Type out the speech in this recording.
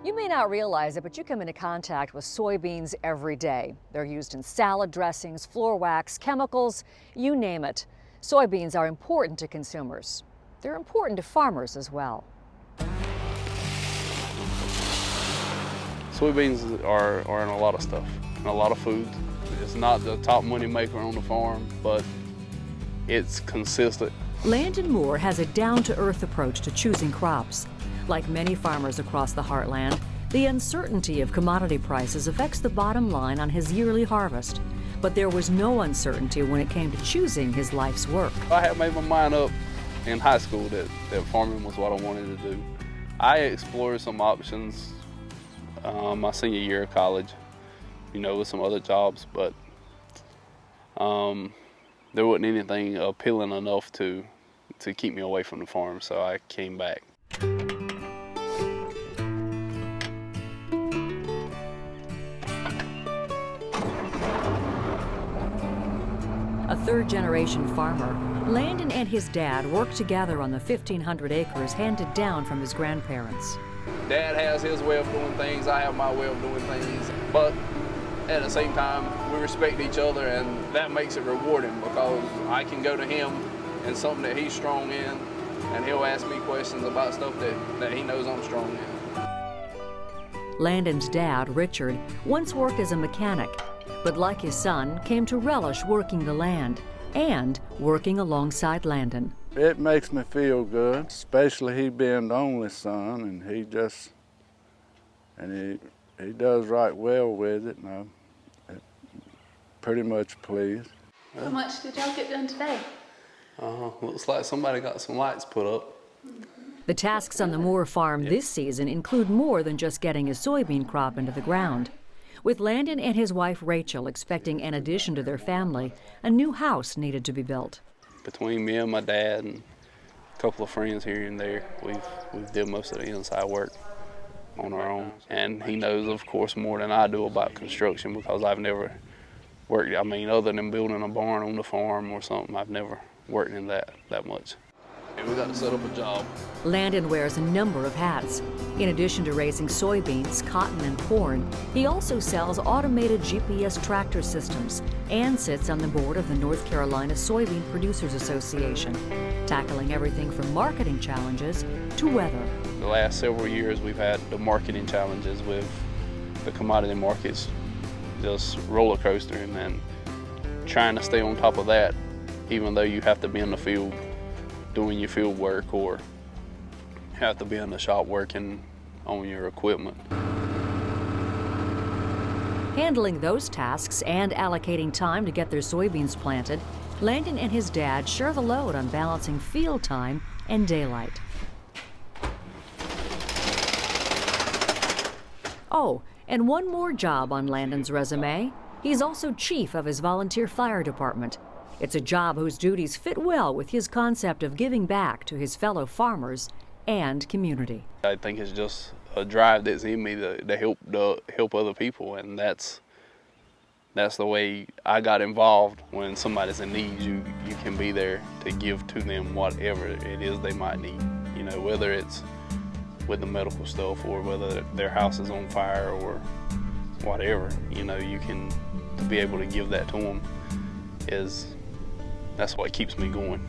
You may not realize it, but you come into contact with soybeans every day. They're used in salad dressings, floor wax, chemicals, you name it. Soybeans are important to consumers. They're important to farmers as well. Soybeans are in a lot of stuff, in a lot of foods. It's not the top money maker on the farm, but it's consistent. Landon Moore has a down-to-earth approach to choosing crops. Like many farmers across the Heartland, the uncertainty of commodity prices affects the bottom line on his yearly harvest. But there was no uncertainty when it came to choosing his life's work. I had made my mind up in high school that farming was what I wanted to do. I explored some options my senior year of college, with some other jobs, but there wasn't anything appealing enough to keep me away from the farm, so I came back. A third-generation farmer, Landon and his dad worked together on the 1,500 acres handed down from his grandparents. Dad has his way of doing things, I have my way of doing things, but at the same time, we respect each other, and that makes it rewarding because I can go to him in something that he's strong in, and he'll ask me questions about stuff that he knows I'm strong in. Landon's dad, Richard, once worked as a mechanic, but like his son, came to relish working the land and working alongside Landon. It makes me feel good, especially he being the only son, and he does right well with it, and I'm pretty much pleased. How much did y'all get done today? Looks like somebody got some lights put up. The tasks on the Moore farm this season include more than just getting a soybean crop into the ground. With Landon and his wife Rachel expecting an addition to their family, a new house needed to be built. Between me and my dad and a couple of friends here and there, we've did most of the inside work on our own. And he knows, of course, more than I do about construction because I've never worked, other than building a barn on the farm or something, I've never worked in that much. And we got to set up a job. Landon wears a number of hats. In addition to raising soybeans, cotton, and corn, he also sells automated GPS tractor systems and sits on the board of the North Carolina Soybean Producers Association, tackling everything from marketing challenges to weather. The last several years we've had the marketing challenges with the commodity markets just roller coastering, and trying to stay on top of that, even though you have to be in the field doing your field work or have to be in the shop working on your equipment. Handling those tasks and allocating time to get their soybeans planted, Landon and his dad share the load on balancing field time and daylight. Oh, and one more job on Landon's resume. He's also chief of his volunteer fire department. It's a job whose duties fit well with his concept of giving back to his fellow farmers and community. I think it's just a drive that's in me to help other people, and that's the way I got involved. When somebody's in need, you can be there to give to them whatever it is they might need. Whether it's with the medical stuff or whether their house is on fire or whatever. You can to be able to give that to them that's what keeps me going.